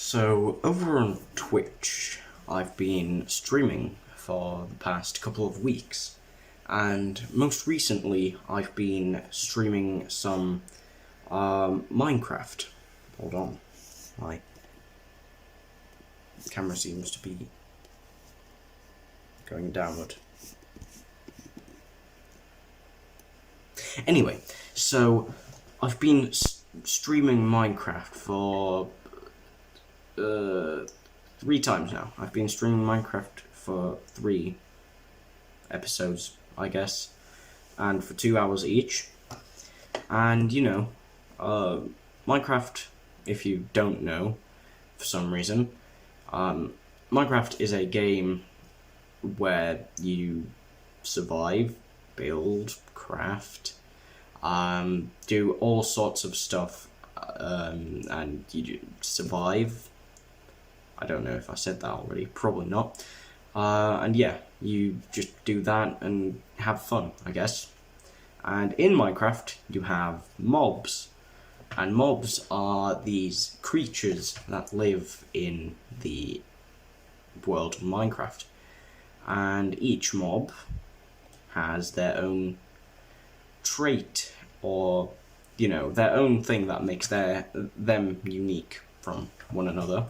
So, over on Twitch, I've been streaming for the past couple of weeks, and most recently I've been streaming some Minecraft. Hold on, my camera seems to be going downward. Anyway, so I've been streaming Minecraft for 3 times now. I've been streaming Minecraft for 3 episodes, I guess, and for 2 hours each. And you know, Minecraft, if you don't know for some reason, Minecraft is a game where you survive, build, craft, do all sorts of stuff, and you survive. I don't know if I said that already, probably not. And yeah, you just do that and have fun, I guess. And in Minecraft, you have mobs. And mobs are these creatures that live in the world of Minecraft. And each mob has their own trait, or, you know, their own thing that makes them unique from one another.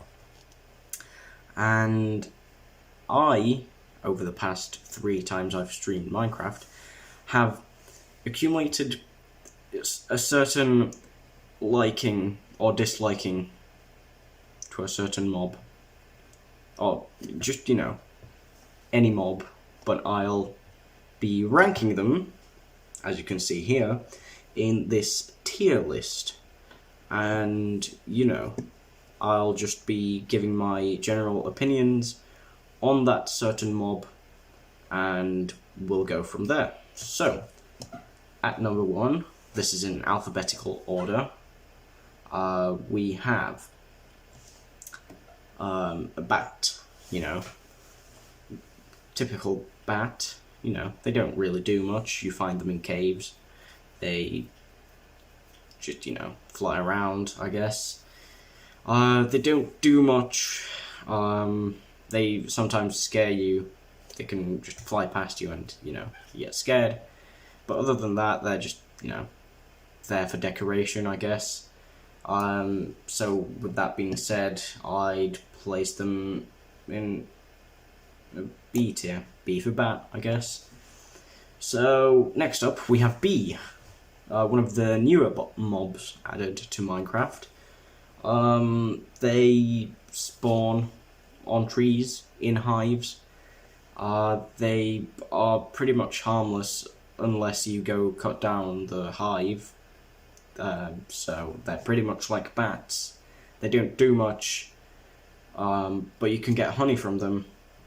And I, over the past 3 times I've streamed Minecraft, have accumulated a certain liking or disliking to a certain mob. Or just, you know, any mob, but I'll be ranking them, as you can see here, in this tier list. And, you know, I'll just be giving my general opinions on that certain mob, and we'll go from there. So, at number 1, this is in alphabetical order, we have a bat, you know, typical bat, you know, they don't really do much. You find them in caves, they just, you know, fly around, I guess. They don't do much. They sometimes scare you. They can just fly past you and, you know, you get scared. But other than that, they're just, you know, there for decoration, I guess. So with that being said, I'd place them in a B tier. B for bat, I guess. So next up, we have bee. One of the newer mobs added to Minecraft. They spawn on trees in hives. They are pretty much harmless unless you go cut down the hive. So they're pretty much like bats. They don't do much, but you can get honey from them,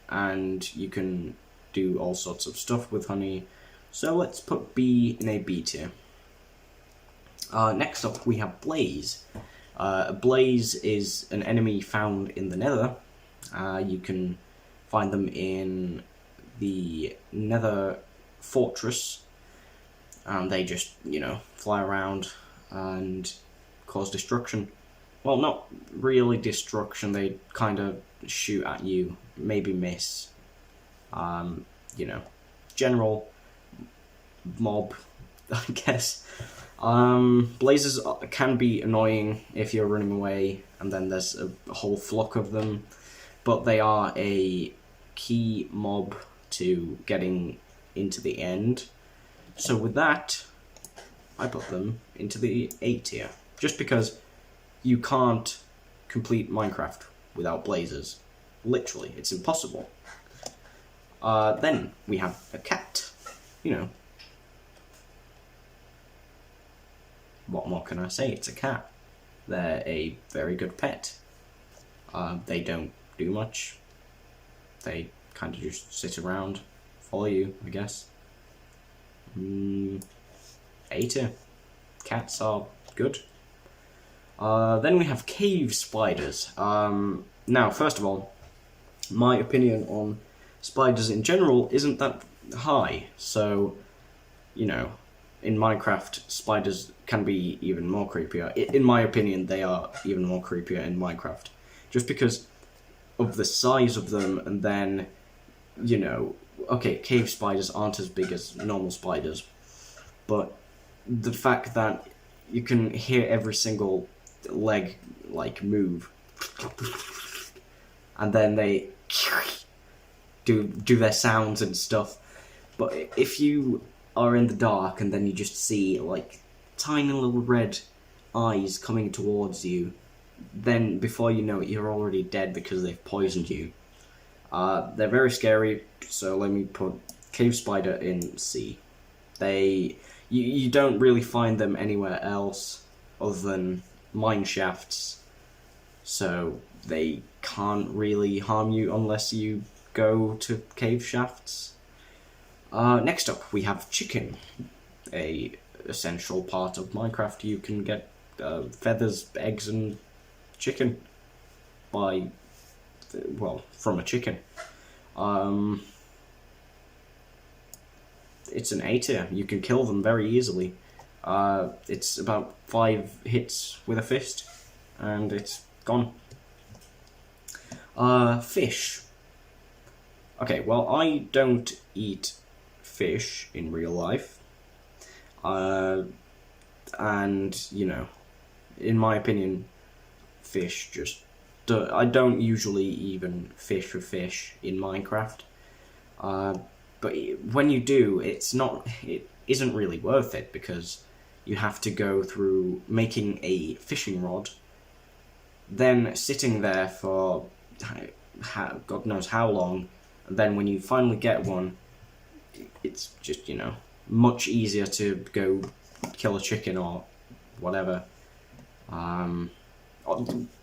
and you can do all sorts of stuff with honey. So let's put bee in a B tier. Next up, we have blaze. Blaze is an enemy found in the nether. You can find them in the nether fortress, and they just, you know, fly around and cause destruction. Well, not really destruction, they kind of shoot at you, maybe miss. You know, general mob, I guess. Blazes can be annoying if you're running away and then there's a whole flock of them, but they are a key mob to getting into the end. So with that, I put them into the A tier, just because you can't complete Minecraft without blazes. Literally, it's impossible. Then we have a cat, you know. What more can I say? It's a cat. They're a very good pet. They don't do much. They kind of just sit around, follow you, I guess. A tier. Cats are good. Then we have cave spiders. Now, first of all, my opinion on spiders in general isn't that high. So, you know, in Minecraft, spiders can be even more creepier. In my opinion, they are even more creepier in Minecraft. just because of the size of them, and then, you know, okay, cave spiders aren't as big as normal spiders, but the fact that you can hear every single leg, like, move, and then they do their sounds and stuff. But if you are in the dark and then you just see, like, tiny little red eyes coming towards you, then before you know it, you're already dead because they've poisoned you. They're very scary, so let me put cave spider in C. You don't really find them anywhere else other than mine shafts, so they can't really harm you unless you go to cave shafts. Next up, we have chicken, a essential part of Minecraft. You can get feathers, eggs, and chicken from a chicken. It's an A tier. You can kill them very easily. It's about 5 hits with a fist, and it's gone. Fish. Okay, well, I don't eat fish in real life. And, you know, in my opinion, fish just... I don't usually even fish for fish in Minecraft. But when you do, it isn't really worth it, because you have to go through making a fishing rod, then sitting there for God knows how long, and then when you finally get one, it's just, you know, much easier to go kill a chicken or whatever.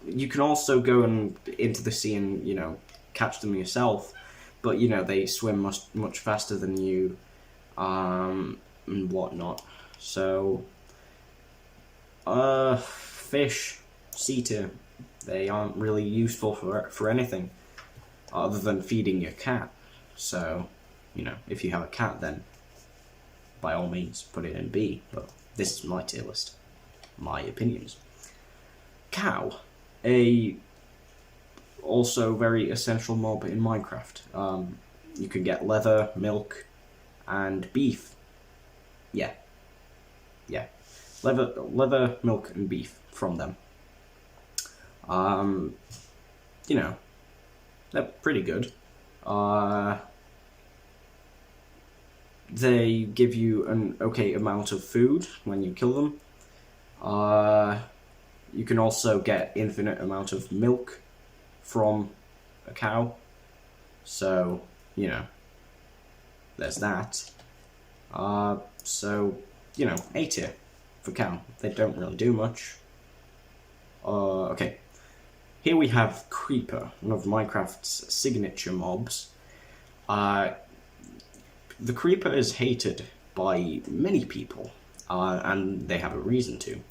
You can also go into the sea and, you know, catch them yourself, but, you know, they swim much faster than you, and whatnot. So, fish, C tier. They aren't really useful for anything other than feeding your cat. So, you know, if you have a cat, then by all means put it in B. But this is my tier list, my opinions. Cow, also very essential mob in Minecraft. You can get leather, milk, and beef. Yeah. Leather, milk, and beef from them. You know, they're pretty good. They give you an okay amount of food when you kill them. You can also get infinite amount of milk from a cow. So, you know, there's that. So, you know, A tier for cow. They don't really do much. Okay. Here we have Creeper, one of Minecraft's signature mobs. The Creeper is hated by many people, and they have a reason to.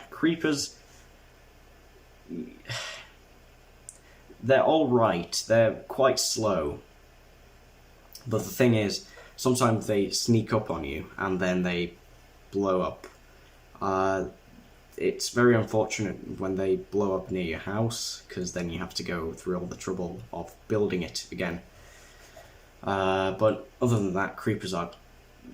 Creepers, they're alright, they're quite slow, but the thing is, sometimes they sneak up on you, and then they blow up. It's very unfortunate when they blow up near your house, because then you have to go through all the trouble of building it again. But other than that, creepers are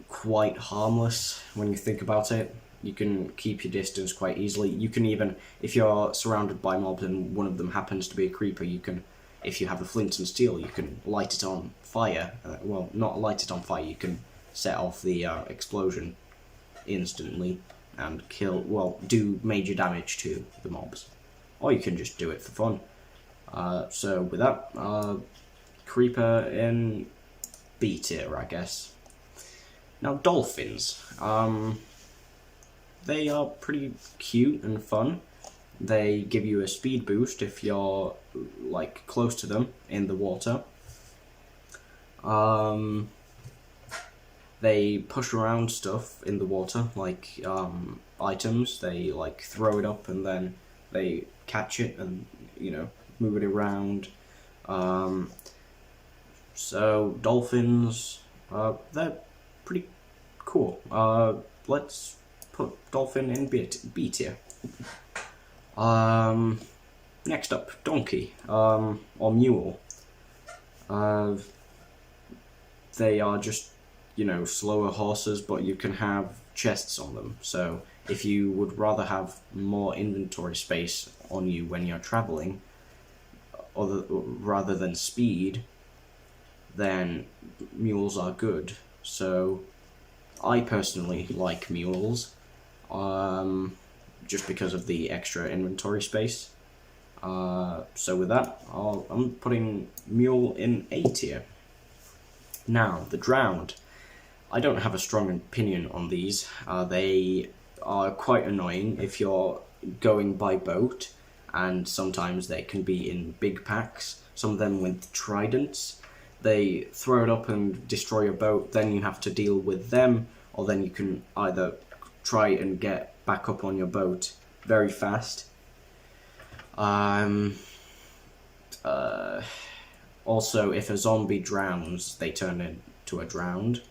quite harmless when you think about it. You can keep your distance quite easily. You can even, if you're surrounded by mobs and one of them happens to be a creeper, you can, if you have a flint and steel, you can light it on fire. Well, not light it on fire, you can set off the explosion instantly and do major damage to the mobs. Or you can just do it for fun. So with that, Creeper in B tier, I guess. Now dolphins. They are pretty cute and fun. They give you a speed boost if you're, like, close to them in the water. They push around stuff in the water, like items. They, like, throw it up and then they catch it and, you know, move it around. So dolphins, they're pretty cool. Let's put Dolphin in B tier. Next up, Donkey, or Mule. They are just, you know, slower horses, but you can have chests on them. So if you would rather have more inventory space on you when you're traveling, rather than speed, then mules are good. So I personally like mules, just because of the extra inventory space. So with that, I'm putting Mule in A tier. Now, the Drowned. I don't have a strong opinion on these. They are quite annoying if you're going by boat, and sometimes they can be in big packs, some of them with tridents. They throw it up and destroy your boat, then you have to deal with them, or then you can either try and get back up on your boat very fast. Also, if a zombie drowns, they turn into a drowned.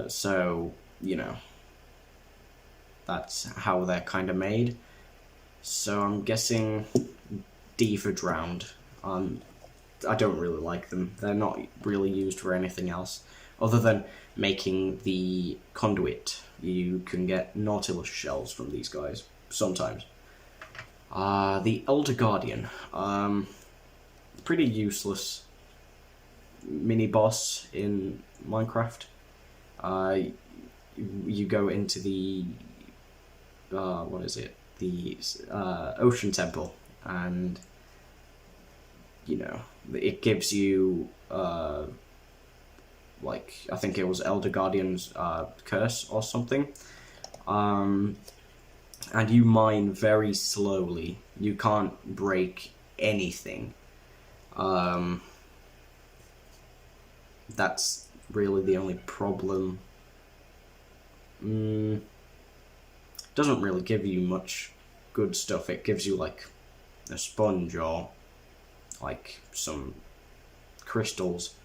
So, you know, that's how they're kind of made. So I'm guessing D for drowned. I don't really like them. They're not really used for anything else other than making the conduit. You can get Nautilus shells from these guys sometimes. The Elder Guardian. Pretty useless mini boss in Minecraft. You go into the what is it? The Ocean Temple, and you know, it gives you like, I think it was Elder Guardian's curse or something. And you mine very slowly. You can't break anything. That's really the only problem. Doesn't really give you much good stuff. It gives you like a sponge or like some crystals.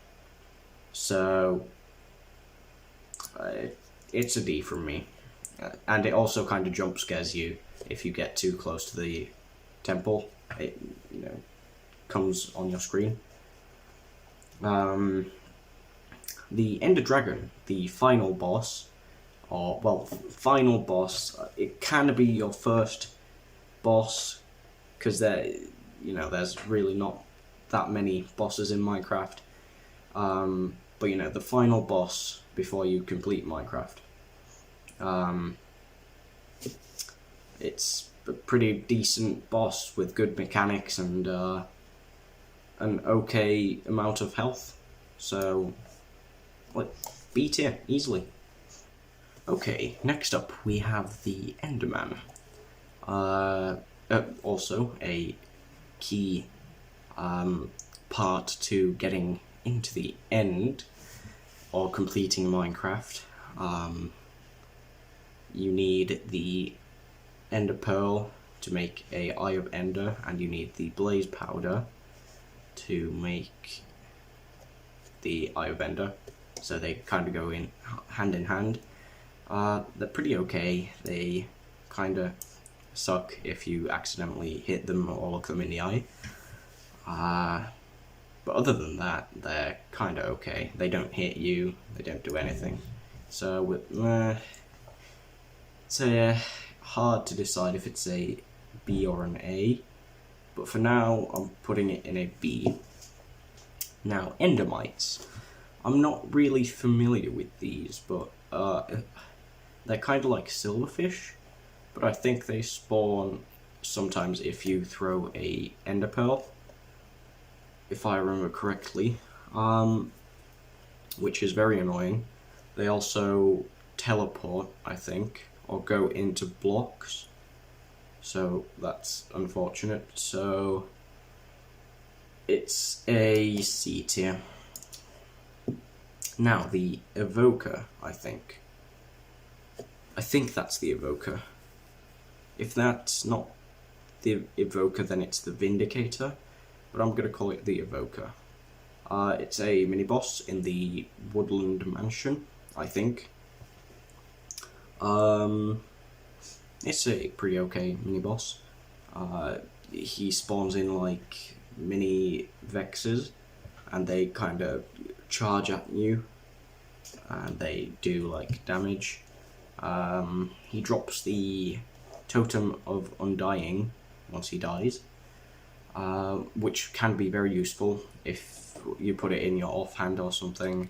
So it's a D from me. And it also kind of jump scares you if you get too close to the temple. It, you know, comes on your screen. The Ender Dragon, the final boss, or well, final boss. It can be your first boss because there's really not that many bosses in Minecraft. But you know, the final boss before you complete Minecraft. It's a pretty decent boss with good mechanics and an okay amount of health. So, like, B tier, easily. Okay, next up we have the Enderman. Also a key part to getting into the end or completing Minecraft. You need the Ender Pearl to make a Eye of Ender, and you need the Blaze Powder to make the Eye of Ender. So they kind of go in hand in hand. They're pretty okay. They kind of suck if you accidentally hit them or look them in the eye. But other than that, they're kind of okay. They don't hit you. They don't do anything. So it's hard to decide if it's a B or an A. But for now, I'm putting it in a B. Now, Endermites. I'm not really familiar with these, but they're kind of like silverfish. But I think they spawn sometimes if you throw a Ender Pearl, if I remember correctly, which is very annoying. They also teleport, I think, or go into blocks, so that's unfortunate. So it's a C tier. Now the Evoker, I think that's the Evoker. If that's not the Evoker, then it's the Vindicator, but I'm gonna call it the Evoker. It's a mini-boss in the Woodland Mansion, I think. It's a pretty okay mini boss. He spawns in like mini Vexes, and they kind of charge at you, and they do like damage. He drops the Totem of Undying once he dies, which can be very useful if you put it in your offhand or something.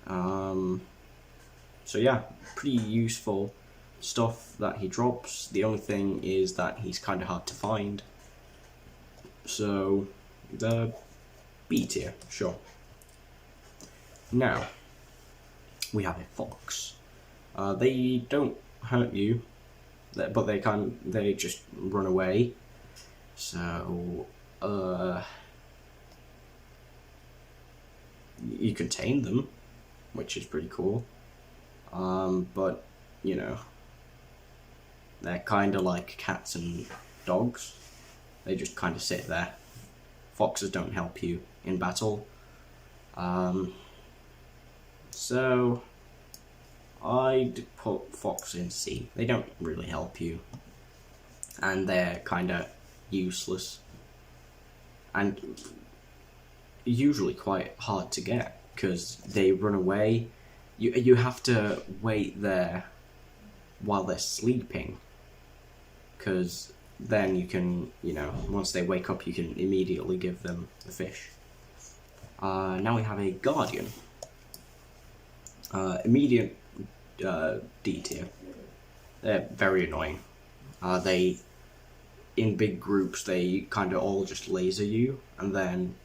So yeah, pretty useful stuff that he drops. The only thing is that he's kind of hard to find. So, the B tier, sure. Now, we have a fox. They don't hurt you, but they just run away. So, you can tame them, which is pretty cool. But, you know, they're kind of like cats and dogs. They just kind of sit there. Foxes don't help you in battle. So I'd put fox in C. They don't really help you, and they're kind of useless, and usually quite hard to get because they run away. You have to wait there while they're sleeping, because then you can, you know, once they wake up, you can immediately give them the fish. Now we have a guardian. Immediate D tier. They're very annoying. They, in big groups, they kind of all just laser you, and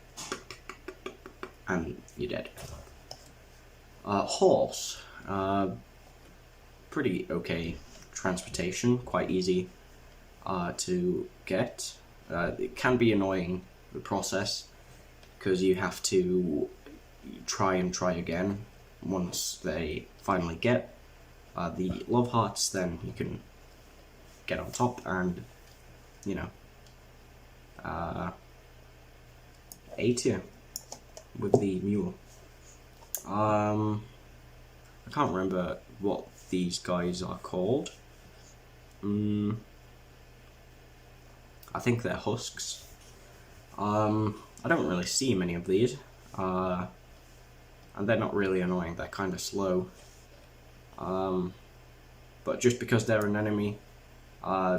you're dead. Horse. Pretty okay transportation, quite easy to get. It can be annoying, the process, because you have to try again once they finally get the love hearts. Then you can get on top and, you know, A tier with the mule. I can't remember what these guys are called. I think they're husks. I don't really see many of these, and they're not really annoying. They're kind of slow, but just because they're an enemy,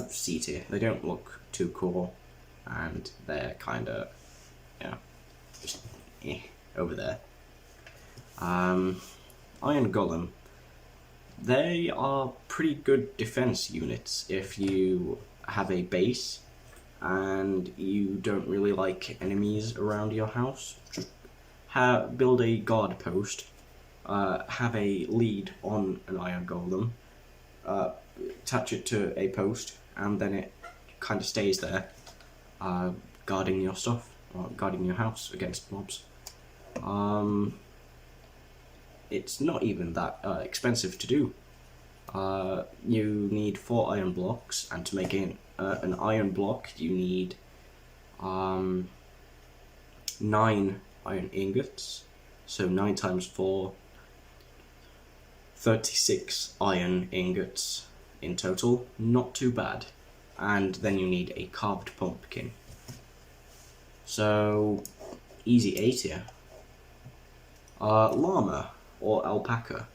C tier. They don't look too cool, and they're kind of, yeah, just over there. Iron Golem. They are pretty good defense units if you have a base and you don't really like enemies around your house. Just build a guard post, have a lead on an Iron Golem, attach it to a post, and then it kind of stays there, guarding your stuff, or guarding your house against mobs. It's not even that expensive to do. You need 4 iron blocks, and to make an iron block you need 9 iron ingots. So 9 times 4, 36 iron ingots in total. Not too bad. And then you need a carved pumpkin. So easy A tier. Llama or alpaca.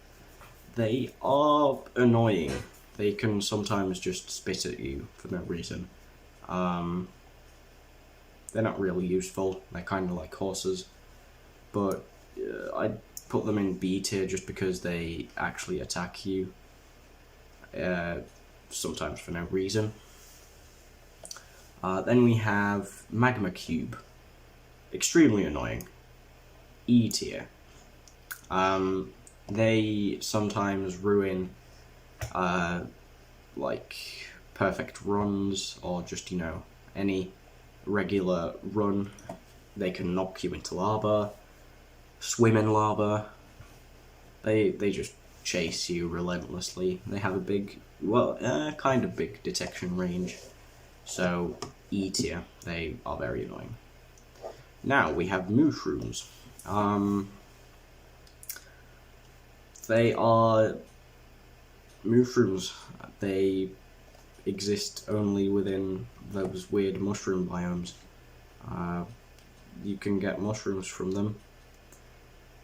They are annoying. They can sometimes just spit at you for no reason. They're not really useful. They're kind of like horses. But I'd put them in B tier just because they actually attack you. Sometimes for no reason. Then we have Magma Cube. Extremely annoying. E tier. They sometimes ruin like perfect runs, or just, you know, any regular run. They can knock you into lava, swim in lava. They just chase you relentlessly. They have a big, kind of big detection range. So E tier, they are very annoying. Now we have mushrooms. They are mushrooms. They exist only within those weird mushroom biomes. You can get mushrooms from them,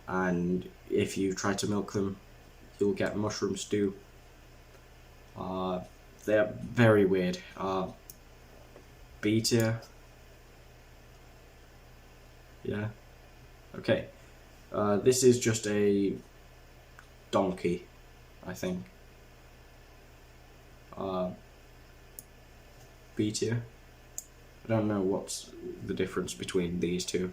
and if you try to milk them, you'll get mushroom stew. They're very weird. B tier. Yeah. Okay. This is just a donkey, I think. B tier. I don't know what's the difference between these two.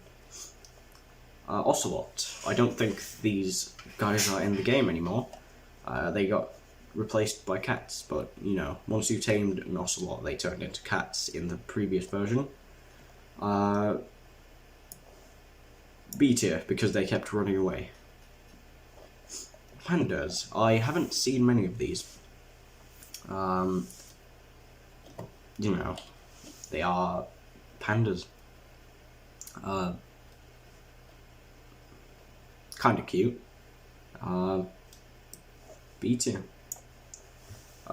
Ocelot. I don't think these guys are in the game anymore. They got replaced by cats, but you know, once you tamed an ocelot, they turned into cats in the previous version. B tier, because they kept running away. Pandas. I haven't seen many of these. You know, they are pandas. Kind of cute. B tier.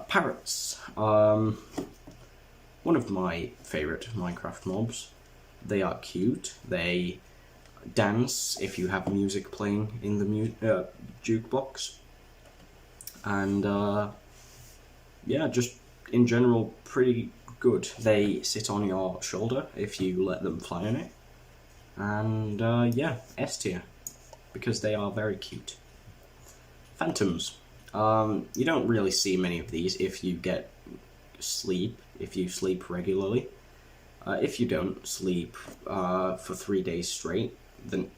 Parrots. One of my favourite Minecraft mobs. They are cute. They dance if you have music playing in the jukebox. And yeah, just in general, pretty good. They sit on your shoulder if you let them fly on it. And yeah, S tier, because they are very cute. Phantoms. You don't really see many of these if you get sleep, if you sleep regularly. If you don't sleep for 3 days straight, then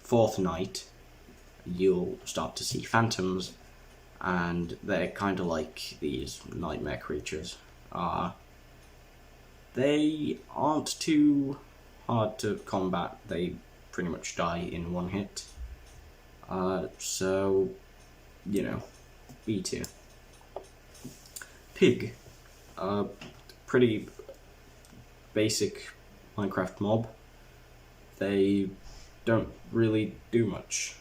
fourth night you'll start to see phantoms, and they're kind of like these nightmare creatures. They aren't too hard to combat. They pretty much die in one hit. So, you know, B tier. Pig. Pretty basic Minecraft mob. They don't really do much.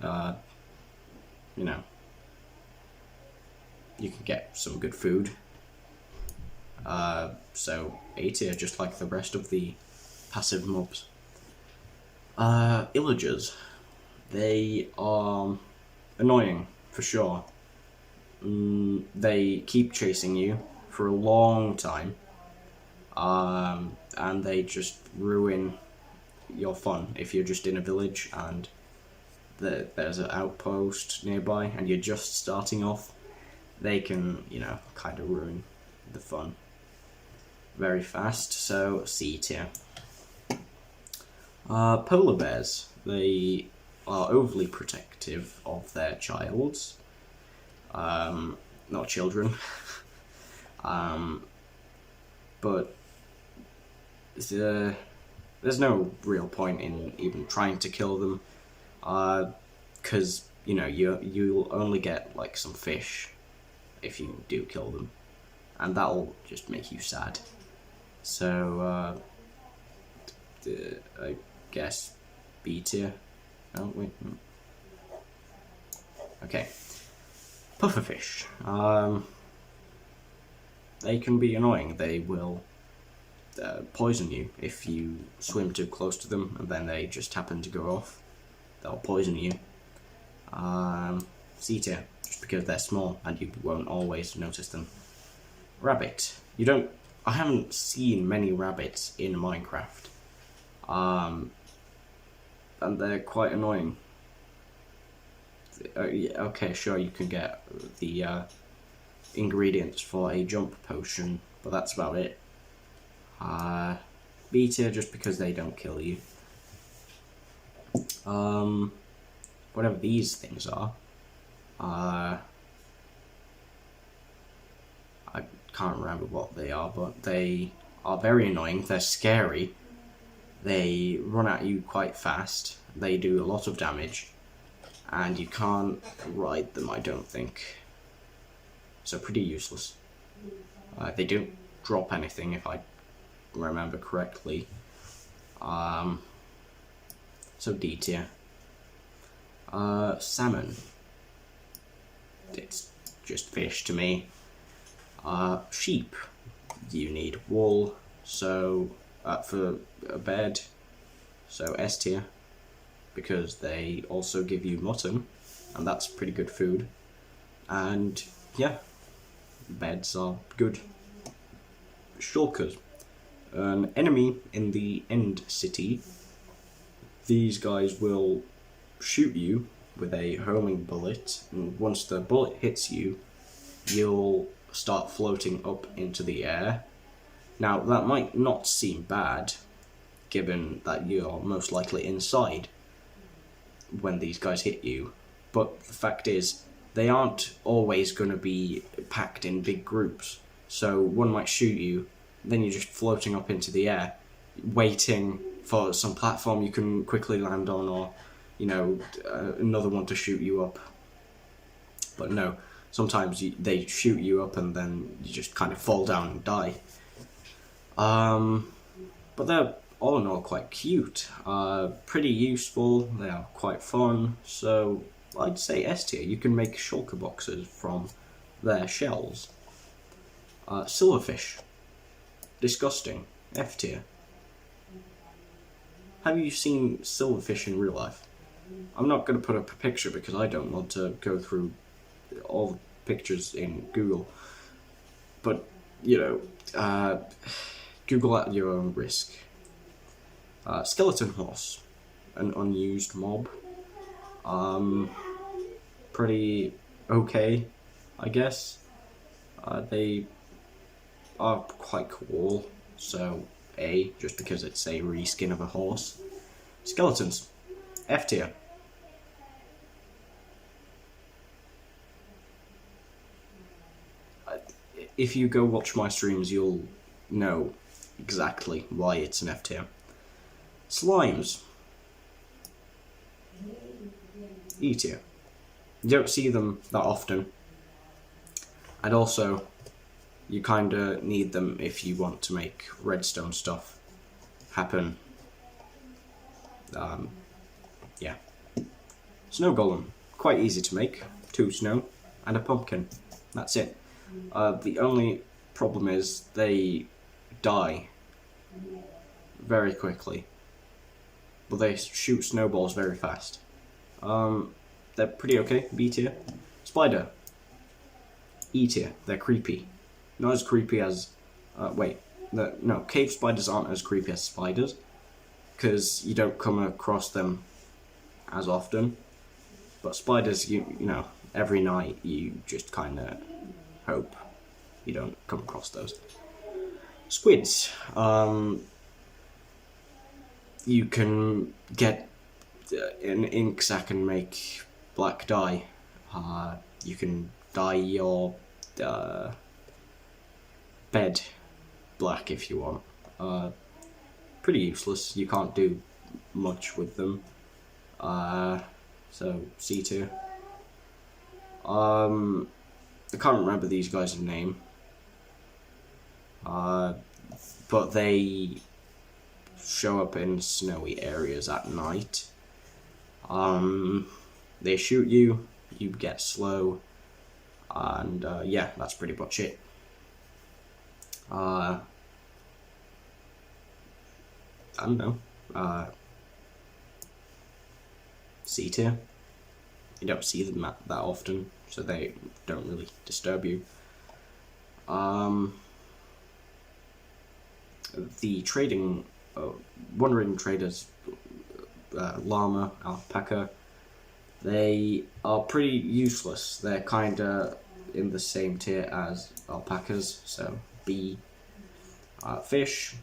You know, you can get some good food. So A tier, just like the rest of the passive mobs. Illagers. They are annoying, for sure. They keep chasing you for a long time. And they just ruin your fun. If you're just in a village and there's an outpost nearby and you're just starting off, they can, you know, kind of ruin the fun very fast. So C tier. Polar bears. They are overly protective of their childs. Not children. But there's no real point in even trying to kill them, because you know you'll only get like some fish if you do kill them, and that'll just make you sad. So I guess B tier. Oh wait. Okay. Pufferfish. They can be annoying. They will poison you if you swim too close to them, and then they just happen to go off. They'll poison you. C tier, just because they're small and you won't always notice them. Rabbit. I haven't seen many rabbits in Minecraft. And they're quite annoying. Yeah, okay, sure, you can get the ingredients for a jump potion, but that's about it. B tier, just because they don't kill you. Whatever these things are. I can't remember what they are, but they are very annoying. They're scary. They run at you quite fast. They do a lot of damage. And you can't ride them, I don't think. So pretty useless. They don't drop anything, if I remember correctly. So D tier. Salmon. It's just fish to me. Sheep, you need wool, so for a bed, so S tier, because they also give you mutton, and that's pretty good food. And yeah, beds are good. Shulkers, an enemy in the end city. These guys will shoot you with a homing bullet, and once the bullet hits you, you'll start floating up into the air. Now, that might not seem bad, given that you're most likely inside when these guys hit you, but the fact is, they aren't always going to be packed in big groups. So one might shoot you, then you're just floating up into the air, waiting for some platform you can quickly land on, or, you know, another one to shoot you up. But no, sometimes they shoot you up and then you just kind of fall down and die. But they're all in all quite cute, pretty useful, they are quite fun, so I'd say S tier. You can make shulker boxes from their shells. Silverfish, disgusting, F tier. Have you seen silverfish in real life? I'm not going to put up a picture because I don't want to go through all the pictures in Google, but, you know, Google at your own risk. Skeleton horse, an unused mob. Pretty okay, I guess. They are quite cool, so A, just because it's a reskin of a horse. Skeletons, F tier. If you go watch my streams, you'll know exactly why it's an F tier. Slimes, E tier. You don't see them that often, and also you kinda need them if you want to make redstone stuff happen. Yeah. Snow golem, quite easy to make. 2 snow and a pumpkin. That's it. The only problem is they die very quickly, but they shoot snowballs very fast. They're pretty okay, B tier. Spider, E tier. They're creepy. Not as creepy as, no, cave spiders aren't as creepy as spiders, because you don't come across them as often. But spiders, you know, every night you just kind of hope you don't come across those. Squids, you can get an ink sac and make black dye. You can dye your bed black if you want. Pretty useless, you can't do much with them. So C tier. I can't remember these guys' name. But they show up in snowy areas at night. They shoot you, you get slow, and yeah, that's pretty much it. I don't know. C tier. You don't see them that often, so they don't really disturb you. The trading, wandering traders, llama, alpaca, they are pretty useless. They're kinda in the same tier as alpacas, so B. Fish,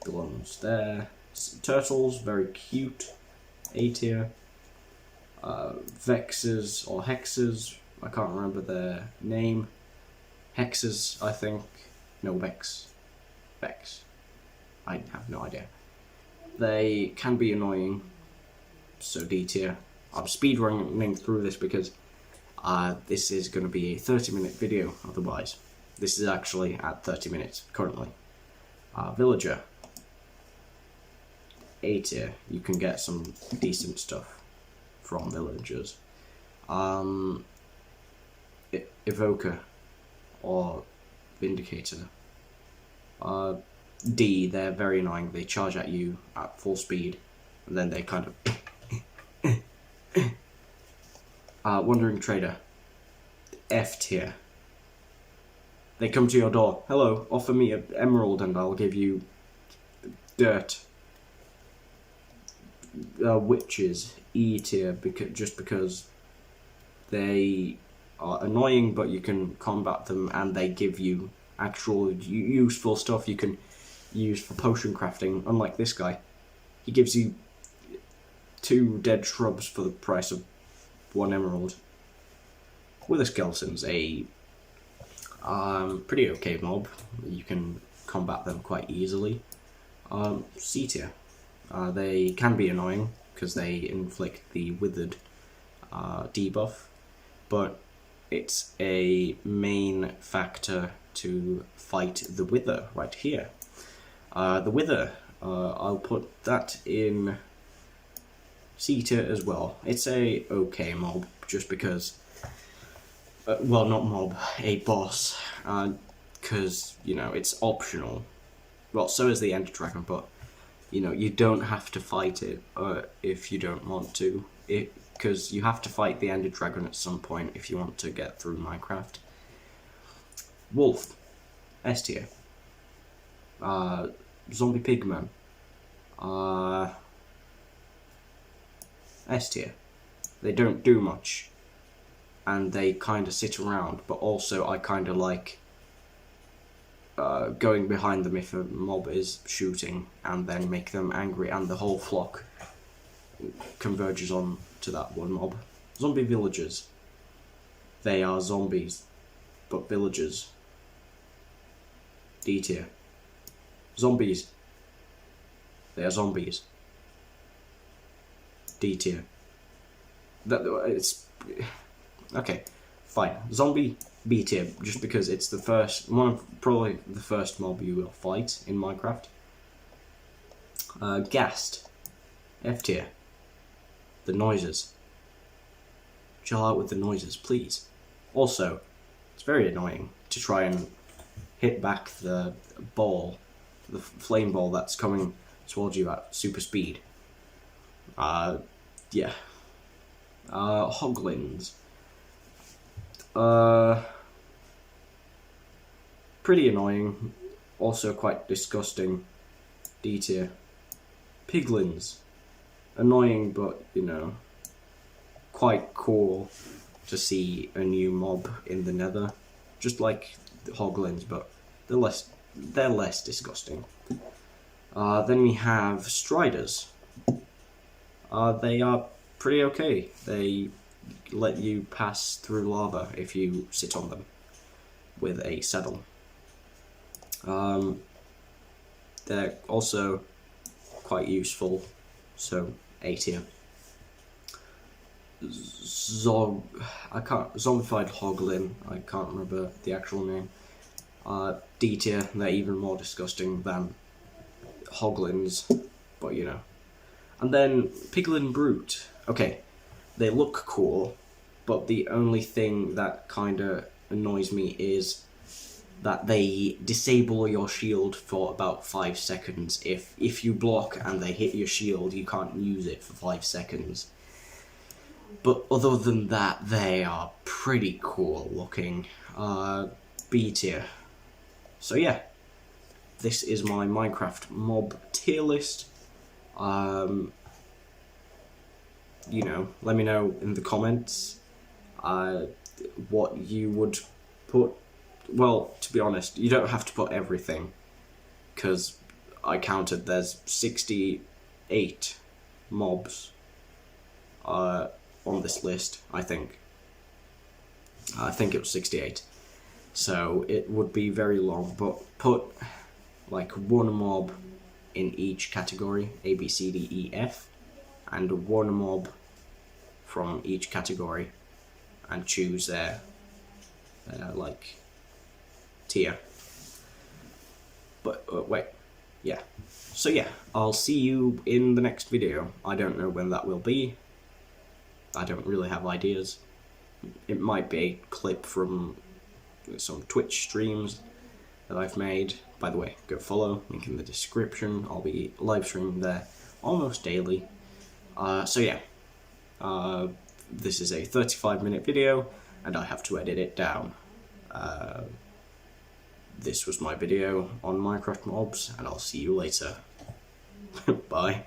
belongs there. Turtles, very cute, A tier. Vexes or hexes, I can't remember their name. Hexes, I think. No, Vex. I have no idea. They can be annoying, so D tier. I'm speedrunning through this because this is going to be a 30-minute video otherwise. This is actually at 30 minutes currently. Villager, A tier. You can get some decent stuff from villagers. Evoker or Vindicator. D, they're very annoying. They charge at you at full speed, and then they kind of... Wandering Trader. F tier. They come to your door. Hello, offer me an emerald and I'll give you dirt. Witches. E tier, just because they are annoying, but you can combat them and they give you actual useful stuff you can use for potion crafting, unlike this guy. He gives you 2 dead shrubs for the price of 1 emerald. Wither Skeletons, a pretty okay mob. You can combat them quite easily. C tier. They can be annoying because they inflict the withered debuff, but it's a main factor to fight the Wither right here. The Wither, I'll put that in C tier as well. It's a okay mob, just because, well, not mob, a boss, because, you know, it's optional. Well, so is the Ender Dragon, but, you know, you don't have to fight it if you don't want to. Because you have to fight the Ender Dragon at some point if you want to get through Minecraft. Wolf, S tier. Zombie Pigman, S tier. They don't do much, and they kind of sit around, but also I kind of like going behind them if a mob is shooting, and then make them angry, and the whole flock converges on to that one mob. Zombie villagers. They are zombies, but villagers. D tier. Zombies. They are zombies. D tier. It's okay. Fine. Zombie, B tier, just because it's the first probably the first mob you will fight in Minecraft. Ghast, F tier. The noises. Chill out with the noises, please. Also, it's very annoying to try and hit back the ball, the flame ball that's coming towards you at super speed. Yeah. Hoglins. Pretty annoying, also quite disgusting. D tier. Piglins. Annoying, but, you know, quite cool to see a new mob in the Nether. Just like the Hoglins, but they're less disgusting. Then we have Striders. They are pretty okay. They let you pass through lava if you sit on them with a saddle. They're also quite useful, so A tier. Zombified Hoglin, I can't remember the actual name. D tier, they're even more disgusting than Hoglins, but you know. And then Piglin Brute. Okay, they look cool, but the only thing that kinda annoys me is that they disable your shield for about 5 seconds. If you block and they hit your shield, you can't use it for 5 seconds. But other than that, they are pretty cool looking. B tier. So yeah, this is my Minecraft mob tier list. You know, let me know in the comments what you would put. Well, to be honest, you don't have to put everything, because I counted there's 68 mobs on this list, I think. I think it was 68. So it would be very long, but put like 1 mob in each category, A, B, C, D, E, F, and 1 mob from each category, and choose their like tier. But wait, yeah. So yeah, I'll see you in the next video. I don't know when that will be. I don't really have ideas. it might be a clip from some Twitch streams that I've made. By the way, go follow, link in the description. I'll be live streaming there almost daily. So yeah, this is a 35-minute video, and I have to edit it down. This was my video on Minecraft mobs, and I'll see you later. Bye.